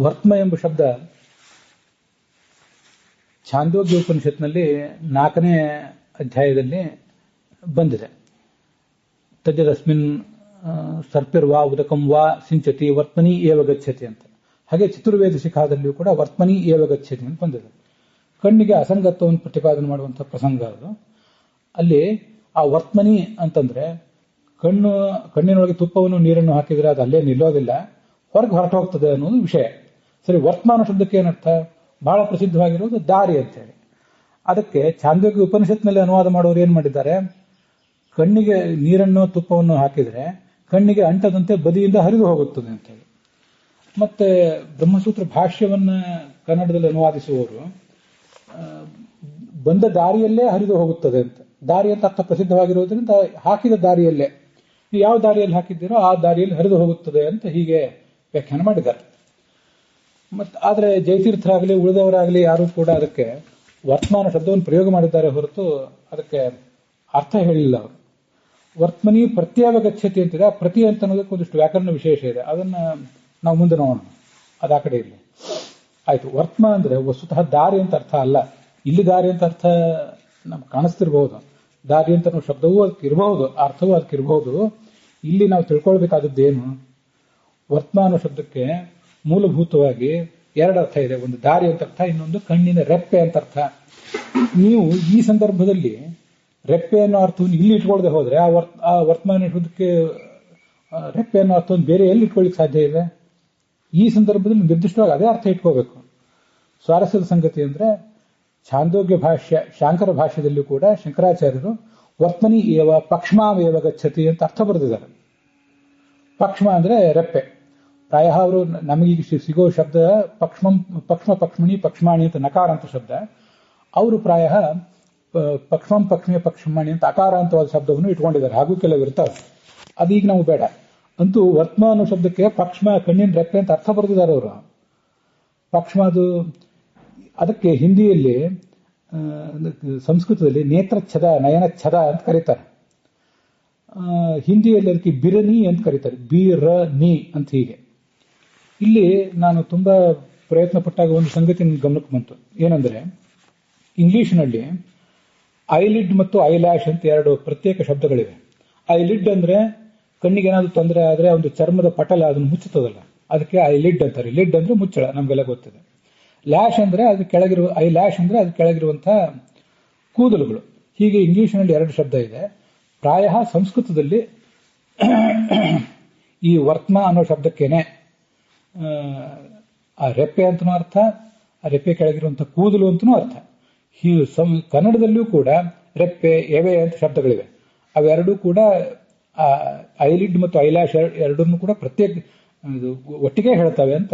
ವರ್ತ್ಮ ಎಂಬ ಶಬ್ದ ಛಾಂದೋಗ್ಯ ಉಪನಿಷತ್ನಲ್ಲಿ 4ನೇ ಅಧ್ಯಾಯದಲ್ಲಿ ಬಂದಿದೆ. ತಜ್ಜದಸ್ಮಿನ್ ಸರ್ಪಿರ್ವಾ ಉದಕಂ ವಾ ಸಿಂಚತಿ ವರ್ತಮನಿ ಏವ ಗಚ್ಚತಿ ಅಂತ. ಹಾಗೆ ಚತುರ್ವೇದ ಶಿಖಾದಲ್ಲಿಯೂ ಕೂಡ ವರ್ತಮನಿ ಏವ ಗಚ್ಚತಿ ಅಂತ ಬಂದಿದೆ. ಕಣ್ಣಿಗೆ ಅಸಂಗತ್ವವನ್ನು ಪ್ರತಿಪಾದನೆ ಮಾಡುವಂತಹ ಪ್ರಸಂಗ ಅದು. ಅಲ್ಲಿ ಆ ವರ್ತಮನಿ ಅಂತಂದ್ರೆ ಕಣ್ಣಿನೊಳಗೆ ತುಪ್ಪವನ್ನು ನೀರನ್ನು ಹಾಕಿದ್ರೆ ಅದು ಅಲ್ಲೇ ನಿಲ್ಲೋದಿಲ್ಲ, ಹೊರಗೆ ಹೊರಟು ಹೋಗ್ತದೆ ಅನ್ನೋದು ವಿಷಯ. ಸರಿ, ವರ್ತಮಾನ ಶಬ್ದಕ್ಕೆ ಏನರ್ಥ? ಬಹಳ ಪ್ರಸಿದ್ಧವಾಗಿರೋದು ದಾರಿ ಅಂತೇಳಿ. ಅದಕ್ಕೆ ಛಾಂದೋಗ್ಯ ಉಪನಿಷತ್ನಲ್ಲಿ ಅನುವಾದ ಮಾಡೋರು ಏನ್ ಮಾಡಿದ್ದಾರೆ, ಕಣ್ಣಿಗೆ ನೀರನ್ನು ತುಪ್ಪವನ್ನು ಹಾಕಿದ್ರೆ ಕಣ್ಣಿಗೆ ಅಂಟದಂತೆ ಬದಿಯಿಂದ ಹರಿದು ಹೋಗುತ್ತದೆ ಅಂತೇಳಿ. ಮತ್ತೆ ಬ್ರಹ್ಮಸೂತ್ರ ಭಾಷ್ಯವನ್ನ ಕನ್ನಡದಲ್ಲಿ ಅನುವಾದಿಸುವವರು ಬಂದ ದಾರಿಯಲ್ಲೇ ಹರಿದು ಹೋಗುತ್ತದೆ ಅಂತ. ದಾರಿ ಅಂತ ಅರ್ಥ ಪ್ರಸಿದ್ಧವಾಗಿರೋದ್ರಿಂದ ಹಾಕಿದ ದಾರಿಯಲ್ಲೇ, ಯಾವ ದಾರಿಯಲ್ಲಿ ಹಾಕಿದ್ದೀರೋ ಆ ದಾರಿಯಲ್ಲಿ ಹರಿದು ಹೋಗುತ್ತದೆ ಅಂತ ಹೀಗೆ ವ್ಯಾಖ್ಯಾನ ಮಾಡಿದ್ದಾರೆ. ಆದ್ರೆ ಜಯತೀರ್ಥರಾಗಲಿ ಉಳಿದವರಾಗಲಿ ಯಾರೂ ಕೂಡ ಅದಕ್ಕೆ ವರ್ತಮಾನ ಶಬ್ದವನ್ನು ಪ್ರಯೋಗ ಮಾಡಿದ್ದಾರೆ ಹೊರತು ಅದಕ್ಕೆ ಅರ್ಥ ಹೇಳಿಲ್ಲ ಅವರು. ವರ್ತಮನಿ ಪ್ರತ್ಯವ ಗಚ್ಚತಿ ಅಂತಿದೆ. ಪ್ರತಿ ಅಂತ ಅನ್ನೋದಕ್ಕೆ ಒಂದಿಷ್ಟು ವ್ಯಾಕರಣ ವಿಶೇಷ ಇದೆ, ಅದನ್ನ ನಾವು ಮುಂದೆ ನೋಡೋಣ. ಅದು ಆ ಕಡೆ ಇರಲಿ. ಆಯ್ತು. ವರ್ತಮ ಅಂದ್ರೆ ವಸ್ತುತಃ ದಾರಿ ಅಂತ ಅರ್ಥ ಅಲ್ಲ. ಇಲ್ಲಿ ದಾರಿ ಅಂತ ಅರ್ಥ ನಮ್ಗೆ ಕಾಣಿಸ್ತಿರ್ಬಹುದು, ದಾರಿ ಅಂತ ಅನ್ನೋ ಶಬ್ದವೂ ಅದಕ್ಕೆ ಇರಬಹುದು, ಅರ್ಥವೂ ಅದಕ್ಕೆ ಇರಬಹುದು. ಇಲ್ಲಿ ನಾವು ತಿಳ್ಕೊಳ್ಬೇಕಾದದ್ದೇನು, ವರ್ತಮಾನ ಶಬ್ದಕ್ಕೆ ಮೂಲಭೂತವಾಗಿ 2 ಅರ್ಥ ಇದೆ. ಒಂದು ದಾರಿ ಅಂತ ಅರ್ಥ, ಇನ್ನೊಂದು ಕಣ್ಣಿನ ರೆಪ್ಪೆ ಅಂತ ಅರ್ಥ. ನೀವು ಈ ಸಂದರ್ಭದಲ್ಲಿ ರೆಪ್ಪೆ ಅನ್ನೋ ಅರ್ಥವನ್ನು ಇಲ್ಲಿ ಇಟ್ಕೊಳ್ಳದೆ ಹೋದ್ರೆ ಆ ವರ್ತಮಾನ ಶಬ್ದಕ್ಕೆ ರೆಪ್ಪೆ ಅನ್ನೋ ಅರ್ಥವನ್ನು ಬೇರೆ ಎಲ್ಲಿ ಇಟ್ಕೊಳ್ಳಿಕ್ಕೆ ಸಾಧ್ಯ ಇದೆ? ಈ ಸಂದರ್ಭದಲ್ಲಿ ನಿರ್ದಿಷ್ಟವಾಗಿ ಅದೇ ಅರ್ಥ ಇಟ್ಕೋಬೇಕು. ಸ್ವಾರಸ್ಯದ ಸಂಗತಿ ಅಂದ್ರೆ ಛಾಂದೋಗ್ಯ ಭಾಷ್ಯ ಶಾಂಕರ ಭಾಷ್ಯದಲ್ಲೂ ಕೂಡ ಶಂಕರಾಚಾರ್ಯರು ವರ್ತಮನಿ ಏವ ಪಕ್ಷ್ಮಾವೇವ ಗಚ್ಚತಿ ಅಂತ ಅರ್ಥ ಬರೆದಿದ್ದಾರೆ. ಪಕ್ಷ್ಮ ಅಂದ್ರೆ ರೆಪ್ಪೆ. ಪ್ರಾಯ ಅವರು ನಮಗೀಗ ಸಿಗೋ ಶಬ್ದ ಪಕ್ಷ್ಮಣಿ ಪಕ್ಷ್ಮಾಣಿ ಅಂತ ನಕಾರ ಅಂತ ಶಬ್ದ. ಅವರು ಪ್ರಾಯ ಪಕ್ಷ್ಮಣಿ ಅಂತ ಅಕಾರಾಂತವಾದ ಶಬ್ದವನ್ನು ಇಟ್ಕೊಂಡಿದ್ದಾರೆ. ಹಾಗೂ ಕೆಲವು ಇರ್ತಾವೆ, ಅದೀಗ ನಾವು ಬೇಡ. ಅಂತೂ ವರ್ತಮ ಅನ್ನೋ ಶಬ್ದಕ್ಕೆ ಪಕ್ಷ್ಮ ಕಣ್ಣಿನ ರೆಪ್ಪೆ ಅಂತ ಅರ್ಥ ಬರೆದಿದ್ದಾರೆ ಅವರು. ಪಕ್ಷ್ಮ ಅದು ಅದಕ್ಕೆ ಹಿಂದಿಯಲ್ಲಿ ಸಂಸ್ಕೃತದಲ್ಲಿ ನೇತ್ರಚ್ಛದ ನಯನಚ್ಛದ ಅಂತ ಕರೀತಾರೆ. ಹಿಂದಿಯಲ್ಲಿ ಅದಕ್ಕೆ ಬಿರನಿ ಅಂತ ಕರೀತಾರೆ, ಬಿರನಿ ಅಂತ. ಹೀಗೆ ಇಲ್ಲಿ ನಾನು ತುಂಬಾ ಪ್ರಯತ್ನ ಪಟ್ಟಾಗ ಒಂದು ಸಂಗತಿ ಗಮನಕ್ಕೆ ಬಂತು. ಏನಂದ್ರೆ ಇಂಗ್ಲಿಷ್ನಲ್ಲಿ ಐಲಿಡ್ ಮತ್ತು ಐಲ್ಯಾಶ್ ಅಂತ 2 ಪ್ರತ್ಯೇಕ ಶಬ್ದಗಳಿವೆ. ಐಲಿಡ್ ಅಂದ್ರೆ ಕಣ್ಣಿಗೆ ಏನಾದ್ರು ತೊಂದರೆ ಆದ್ರೆ ಒಂದು ಚರ್ಮದ ಪಟಲ ಅದನ್ನು ಮುಚ್ಚುತ್ತದಲ್ಲ, ಅದಕ್ಕೆ ಐಲಿಡ್ ಅಂತಾರೆ. ಲಿಡ್ ಅಂದ್ರೆ ಮುಚ್ಚಳ, ನಮ್ಗೆಲ್ಲ ಗೊತ್ತಿದೆ. ಲ್ಯಾಶ್ ಅಂದ್ರೆ ಅದು ಕೆಳಗಿರುವ, ಐ ಲ್ಯಾಶ್ ಅಂದ್ರೆ ಅದು ಕೆಳಗಿರುವಂತಹ ಕೂದಲುಗಳು. ಹೀಗೆ ಇಂಗ್ಲಿಷ್ನಲ್ಲಿ 2 ಶಬ್ದ ಇದೆ. ಪ್ರಾಯ ಸಂಸ್ಕೃತದಲ್ಲಿ ಈ ವರ್ತಮ ಅನ್ನೋ ಶಬ್ದಕ್ಕೇನೆ ಆ ರೆಪ್ಪೆ ಅಂತನೂ ಅರ್ಥ, ಆ ರೆಪ್ಪೆ ಕೆಳಗಿರುವಂತಹ ಕೂದಲು ಅಂತನೂ ಅರ್ಥ. ಕನ್ನಡದಲ್ಲೂ ಕೂಡ ರೆಪ್ಪೆ ಎವೆ ಅಂತ ಶಬ್ದಗಳಿವೆ. ಅವೆರಡೂ ಕೂಡ ಐಲಿಡ್ ಮತ್ತು ಐಲ್ಯಾಶ್ ಎರಡನ್ನೂ ಕೂಡ ಪ್ರತ್ಯೇಕ ಒಟ್ಟಿಗೆ ಹೇಳ್ತವೆ ಅಂತ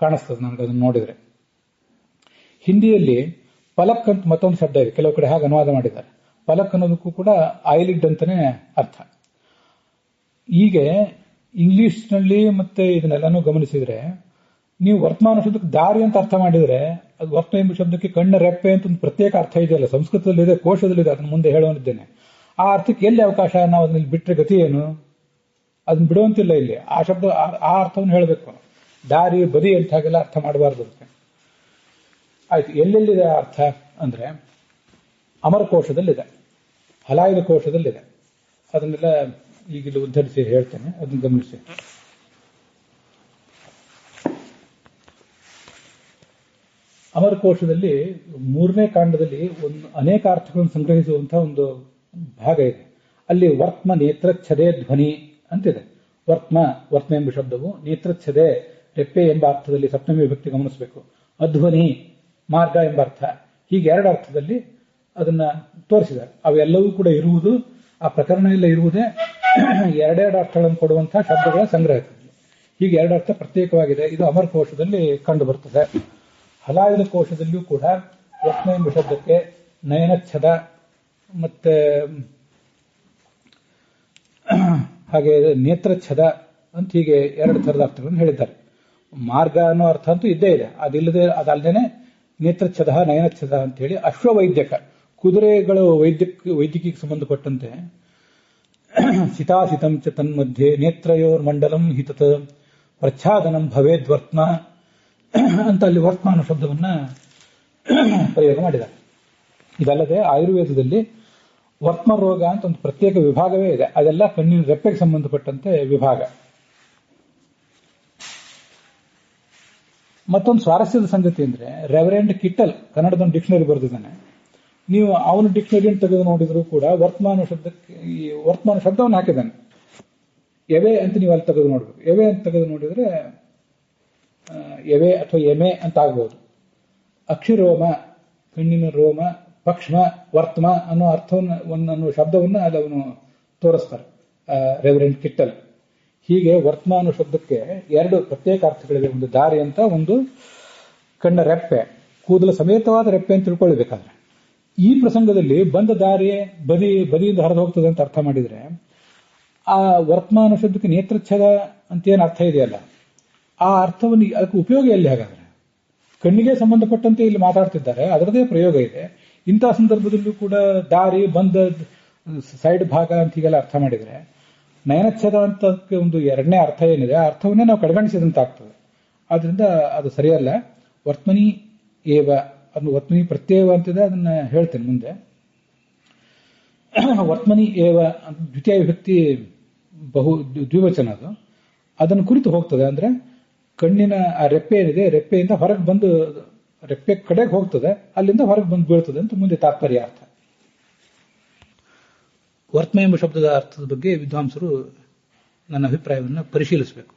ಕಾಣಿಸ್ತದೆ ನನಗೆ ಅದನ್ನು ನೋಡಿದ್ರೆ. ಹಿಂದಿಯಲ್ಲಿ ಪಲಕ್ ಅಂತ ಮತ್ತೊಂದು ಶಬ್ದ ಇದೆ, ಕೆಲವು ಕಡೆ ಹಾಗೆ ಅನುವಾದ ಮಾಡಿದ್ದಾರೆ. ಪಲಕ್ ಅನ್ನೋದಕ್ಕೂ ಕೂಡ ಐಲಿಡ್ ಅಂತಾನೆ ಅರ್ಥ. ಹೀಗೆ ಇಂಗ್ಲಿಷ್ನಲ್ಲಿ ಮತ್ತೆ ಇದನ್ನೆಲ್ಲಾನು ಗಮನಿಸಿದ್ರೆ, ನೀವು ವರ್ತಮಾನ ಶಬ್ದಕ್ಕೆ ದಾರಿ ಅಂತ ಅರ್ಥ ಮಾಡಿದ್ರೆ, ಅದು ವರ್ತಮ ಎಂಬ ಶಬ್ದಕ್ಕೆ ಕಣ್ಣ ರೆಪ್ಪೆ ಅಂತ ಒಂದು ಪ್ರತ್ಯೇಕ ಅರ್ಥ ಇದೆಯಲ್ಲ, ಸಂಸ್ಕೃತದಲ್ಲಿದೆ, ಕೋಶದಲ್ಲಿದೆ, ಅದನ್ನು ಮುಂದೆ ಹೇಳೋನಿದ್ದೇನೆ. ಆ ಅರ್ಥಕ್ಕೆ ಎಲ್ಲಿ ಅವಕಾಶ? ನಾವು ಅದನ್ನ ಬಿಟ್ಟರೆ ಗತಿ ಏನು? ಅದನ್ನ ಬಿಡುವಂತಿಲ್ಲ. ಇಲ್ಲಿ ಆ ಶಬ್ದ ಆ ಅರ್ಥವನ್ನು ಹೇಳಬೇಕು. ದಾರಿ ಬದಿ ಅಂತ ಹಾಗೆಲ್ಲ ಅರ್ಥ ಮಾಡಬಾರ್ದು ಅದಕ್ಕೆ. ಆಯ್ತು. ಎಲ್ಲೆಲ್ಲಿದೆ ಆ ಅರ್ಥ ಅಂದ್ರೆ ಅಮರಕೋಶದಲ್ಲಿದೆ, ಹಲಾಯುಧ ಕೋಶದಲ್ಲಿದೆ. ಅದನ್ನೆಲ್ಲ ಈಗಿಲ್ಲಿ ಉದ್ಧರಿಸಿ ಹೇಳ್ತೇನೆ, ಅದನ್ನು ಗಮನಿಸಿ. ಅಮರಕೋಶದಲ್ಲಿ 3ನೇ ಕಾಂಡದಲ್ಲಿ ಅನೇಕ ಅರ್ಥಗಳನ್ನು ಸಂಗ್ರಹಿಸುವಂತಹ ಒಂದು ಭಾಗ ಇದೆ. ಅಲ್ಲಿ ವರ್ತಮ ನೇತ್ರಚ್ಛದೆ ಧ್ವನಿ ಅಂತಿದೆ. ವರ್ತಮ ಎಂಬ ಶಬ್ದವು ನೇತ್ರಚ್ಛದೆ ರೆಪ್ಪೆ ಎಂಬ ಅರ್ಥದಲ್ಲಿ ಸಪ್ತಮಿ ವಿಭಕ್ತಿ ಗಮನಿಸಬೇಕು. ಅಧ್ವನಿ ಮಾರ್ಗ ಎಂಬ ಅರ್ಥ. ಹೀಗೆ 2 ಅರ್ಥದಲ್ಲಿ ಅದನ್ನ ತೋರಿಸಿದ್ದಾರೆ. ಅವೆಲ್ಲವೂ ಕೂಡ ಇರುವುದು, ಆ ಪ್ರಕರಣ ಎಲ್ಲ ಇರುವುದೇ 2 ಅರ್ಥಗಳನ್ನು ಕೊಡುವಂತಹ ಶಬ್ದಗಳ ಸಂಗ್ರಹದಲ್ಲಿ. ಹೀಗೆ 2 ಅರ್ಥ ಪ್ರತ್ಯೇಕವಾಗಿದೆ. ಇದು ಅಮರಕೋಶದಲ್ಲಿ ಕಂಡು ಬರುತ್ತದೆ. ಹಲಾಯುಧ ಕೋಶದಲ್ಲಿಯೂ ಕೂಡ ವರ್ತಮ ಎಂಬ ಶಬ್ದಕ್ಕೆ ನಯನಚ್ಛದ ಮತ್ತೆ ಹಾಗೆ ನೇತ್ರಚ್ಛದ ಅಂತ ಹೀಗೆ 2 ಥರದ ಅರ್ಥಗಳನ್ನು ಹೇಳಿದ್ದಾರೆ. ಮಾರ್ಗ ಅನ್ನೋ ಅರ್ಥ ಅಂತೂ ಇದ್ದೇ ಇದೆ. ಅದಲ್ಲದೆ ನೇತ್ರಚ್ಛದ ನಯನಚ್ಛದ ಅಂತ ಹೇಳಿ ಅಶ್ವವೈದ್ಯಕ, ಕುದುರೆಗಳು ವೈದ್ಯಕೀಯಕ್ಕೆ ಸಂಬಂಧಪಟ್ಟಂತೆ ಸಿತಾಸಿತಂ ಚ ತನ್ಮಧ್ಯೆ ನೇತ್ರಯೋರ್ ಮಂಡಲಂ ಹಿತತ್ ಪ್ರಚ್ಛಾದನಂ ಭವೇದ್ವರ್ತಮ ಅಂತ ಅಲ್ಲಿ ವರ್ತಮಾನ ಶಬ್ದವನ್ನ ಪ್ರಯೋಗ ಮಾಡಿದ್ದಾರೆ. ಇದಲ್ಲದೆ ಆಯುರ್ವೇದದಲ್ಲಿ ವರ್ತಮ ರೋಗ ಅಂತ ಒಂದು ಪ್ರತ್ಯೇಕ ವಿಭಾಗವೇ ಇದೆ. ಅದೆಲ್ಲ ಕಣ್ಣಿನ ರೆಪ್ಪೆಗೆ ಸಂಬಂಧಪಟ್ಟಂತೆ ವಿಭಾಗ. ಮತ್ತೊಂದು ಸ್ವಾರಸ್ಯದ ಸಂಗತಿ ಅಂದ್ರೆ ರೆವರೆಂಡ್ ಕಿಟ್ಟಲ್ ಕನ್ನಡದ ಡಿಕ್ಷನರಿ ಬರೆದಿದ್ದಾನೆ. ನೀವು ಅವನ ಡಿಕ್ಷನರಿಯನ್ನು ತೆಗೆದು ನೋಡಿದ್ರು ಕೂಡ ವರ್ತಮಾನ ಶಬ್ದಕ್ಕೆ ಈ ವರ್ತಮಾನ ಶಬ್ದವನ್ನು ಹಾಕಿದ್ದಾನೆ. ಎವೆ ಅಂತ ನೀವು ಅಲ್ಲಿ ತೆಗೆದು ನೋಡ್ಬೇಕು. ಎವೆ ಅಂತ ತೆಗೆದು ನೋಡಿದ್ರೆ ಎವೆ ಅಥವಾ ಎಮೆ ಅಂತ ಆಗ್ಬಹುದು. ಅಕ್ಷಿರೋಮ, ಕಣ್ಣಿನ ರೋಮ, ಪಕ್ಷ್ಮ, ವರ್ತಮ ಅನ್ನೋ ಅರ್ಥವನ್ನು ಅನ್ನೋ ಶಬ್ದವನ್ನು ಅಲ್ಲಿ ಅವನು ತೋರಿಸ್ತಾರೆ ರೆವರೆಂಡ್ ಕಿಟ್ಟಲ್. ಹೀಗೆ ವರ್ತಮಾನ ಶಬ್ದಕ್ಕೆ ಎರಡು ಪ್ರತ್ಯೇಕ ಅರ್ಥಗಳಿವೆ. ಒಂದು ದಾರಿ ಅಂತ, ಒಂದು ಕಣ್ಣ ರೆಪ್ಪೆ, ಕೂದಲ ಸಮೇತವಾದ ರೆಪ್ಪೆ ಅಂತ ತಿಳ್ಕೊಳ್ಬೇಕಾದ್ರೆ. ಈ ಪ್ರಸಂಗದಲ್ಲಿ ಬಂದ ದಾರಿ ಬದಿಯಿಂದ ಹರಿದು ಹೋಗ್ತದೆ ಅಂತ ಅರ್ಥ ಮಾಡಿದ್ರೆ ಆ ವರ್ತಮಾನ ಶಬ್ದಕ್ಕೆ ನೇತ್ರಚ್ಛೇದ ಅಂತ ಏನು ಅರ್ಥ ಇದೆಯಲ್ಲ, ಆ ಅರ್ಥವನ್ನು ಅದಕ್ಕೆ ಉಪಯೋಗ ಎಲ್ಲಿ? ಹಾಗಾದ್ರೆ ಕಣ್ಣಿಗೆ ಸಂಬಂಧಪಟ್ಟಂತೆ ಇಲ್ಲಿ ಮಾತಾಡ್ತಿದ್ದಾರೆ, ಅದರದೇ ಪ್ರಯೋಗ ಇದೆ. ಇಂತಹ ಸಂದರ್ಭದಲ್ಲೂ ಕೂಡ ದಾರಿ, ಬಂದ, ಸೈಡ್ ಭಾಗ ಅಂತ ಹೀಗೆಲ್ಲ ಅರ್ಥ ಮಾಡಿದ್ರೆ ನಯನಚ್ಛೇದ ಅಂತ ಒಂದು ಎರಡನೇ ಅರ್ಥ ಏನಿದೆ ಆ ಅರ್ಥವನ್ನೇ ನಾವು ಕಡೆಗಣಿಸಿದಂತ ಆಗ್ತದೆ. ಆದ್ರಿಂದ ಅದು ಸರಿಯಲ್ಲ. ವರ್ತಮನಿ ಏವ ಅದನ್ನು ವರ್ತಮನಿ ಪ್ರತ್ಯಯ ಅಂತಿದೆ, ಅದನ್ನ ಹೇಳ್ತೇನೆ ಮುಂದೆ. ವರ್ತಮನಿ ಏವ ದ್ವಿತೀಯ ವಿಭಕ್ತಿ ದ್ವಿವಚನ ಅದು. ಅದನ್ನು ಕುರಿತು ಹೋಗ್ತದೆ. ಅಂದ್ರೆ ಕಣ್ಣಿನ ಆ ರೆಪ್ಪೆ ಏನಿದೆ, ರೆಪ್ಪೆಯಿಂದ ಹೊರಗೆ ಬಂದು ರೆಪ್ಪೆ ಕಡೆಗೆ ಹೋಗ್ತದೆ, ಅಲ್ಲಿಂದ ಹೊರಗೆ ಬಂದು ಬೀಳ್ತದೆ ಅಂತ ಮುಂದೆ ತಾತ್ಪರ್ಯ ಅರ್ಥ. ವರ್ತಮ ಎಂಬ ಶಬ್ದದ ಅರ್ಥದ ಬಗ್ಗೆ ವಿದ್ವಾಂಸರು ನನ್ನ ಅಭಿಪ್ರಾಯವನ್ನು ಪರಿಶೀಲಿಸಬೇಕು.